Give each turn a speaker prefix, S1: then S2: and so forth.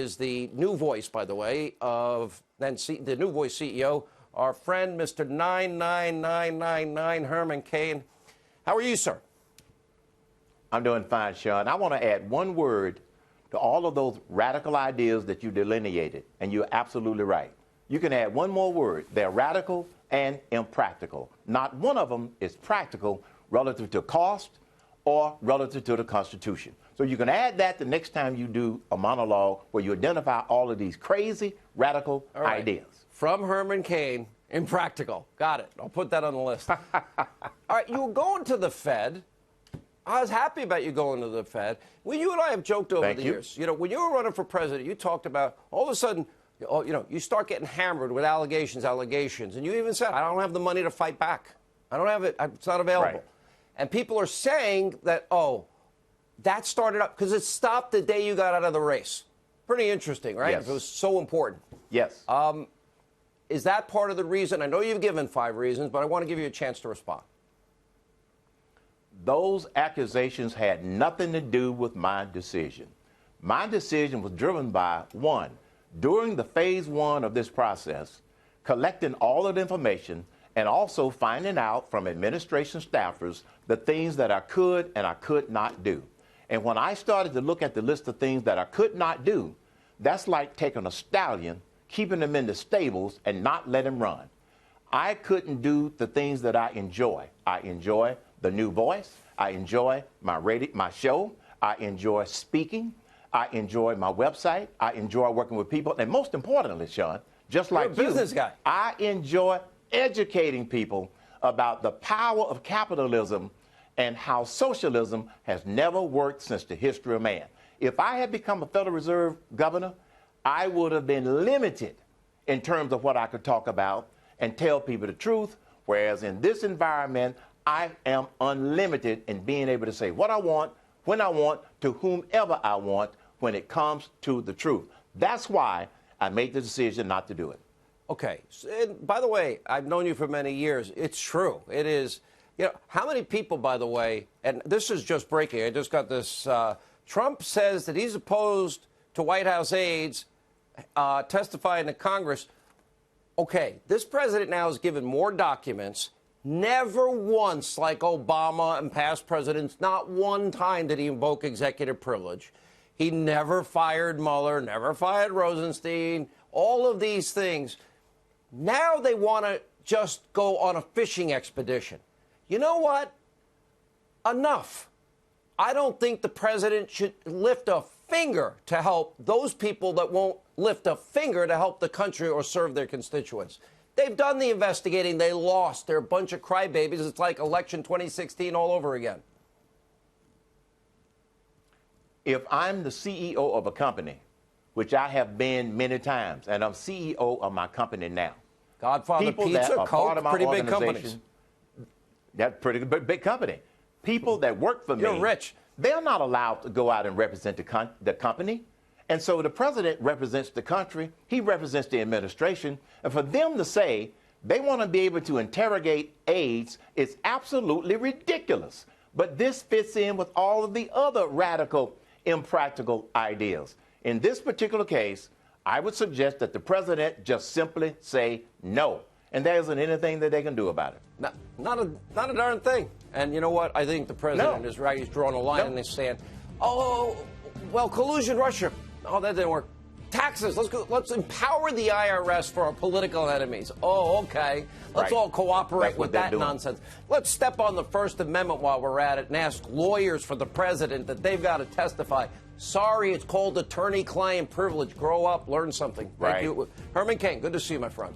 S1: is the new voice, by the way, of the New Voice CEO, our friend, Mr. 99999, Herman Cain. How are you, sir?
S2: I'm doing fine, Sean. I want to add one word to all of those radical ideas that you delineated, and you're absolutely right. You can add one more word. They're radical and impractical. Not one of them is practical relative to cost or relative to the Constitution. So you can add that the next time you do a monologue where you identify all of these crazy, radical ideas.
S1: From Herman Cain, impractical. Got it. I'll put that on the list. All right, you were going to the Fed. I was happy about you going to the Fed. Well, you and I have joked over the years. You know, when you were running for president, you talked about all of a sudden, you know, you start getting hammered with allegations, and you even said, I don't have the money to fight back. I don't have it. It's not available.
S2: Right.
S1: And people are saying that, oh, that started up because it stopped the day you got out of the race. Pretty interesting, right?
S2: Yes.
S1: It was so important.
S2: Yes.
S1: Is that part of the reason? I know you've given 5 reasons, but I want to give you a chance to respond.
S2: Those accusations had nothing to do with my decision. My decision was driven by, one, during the phase 1 of this process, collecting all of the information and also finding out from administration staffers the things that I could and I could not do. And when I started to look at the list of things that I could not do, that's like taking a stallion, keeping him in the stables and not let him run. I couldn't do the things that I enjoy. I enjoy the New Voice. I enjoy my show. I enjoy speaking. I enjoy my website. I enjoy working with people. And most importantly, Sean, just like you,
S1: business guy.
S2: I enjoy educating people about the power of capitalism and how socialism has never worked since the history of man. If I had become a Federal Reserve governor, I would have been limited in terms of what I could talk about and tell people the truth, whereas in this environment, I am unlimited in being able to say what I want, when I want, to whomever I want when it comes to the truth. That's why I made the decision not to do it.
S1: Okay. And by the way, I've known you for many years. It's true. It is. You know, how many people, by the way, and this is just breaking. I just got this. Trump says that he's opposed to White House aides testifying to Congress. Okay, this president now has given more documents. Never once, like Obama and past presidents, not one time did he invoke executive privilege. He never fired Mueller, never fired Rosenstein, all of these things. Now they want to just go on a fishing expedition. You know what? Enough. I don't think the president should lift a finger to help those people that won't lift a finger to help the country or serve their constituents. They've done the investigating. They lost. They're a bunch of crybabies. It's like election 2016 all over again.
S2: If I'm the CEO of a company, which I have been many times, and I'm CEO of my company now.
S1: Godfather Pizza, Coke, pretty big companies.
S2: That's pretty big company. People that work for me.
S1: You're rich.
S2: They're not allowed to go out and represent the company. And so the president represents the country. He represents the administration. And for them to say they want to be able to interrogate aides is absolutely ridiculous. But this fits in with all of the other radical, impractical ideas. In this particular case, I would suggest that the president just simply say no. And there isn't anything that they can do about it.
S1: Not a darn thing. And you know what? I think the president is right. He's drawing a line in the sand. Oh, well, collusion, Russia. Oh, that didn't work. Taxes. Let's empower the IRS for our political enemies. Oh, okay. Let's all cooperate with that nonsense. Let's step on the First Amendment while we're at it and ask lawyers for the president that they've got to testify. Sorry, it's called attorney-client privilege. Grow up, learn something. Thank you. Herman Cain, good to see you, my friend.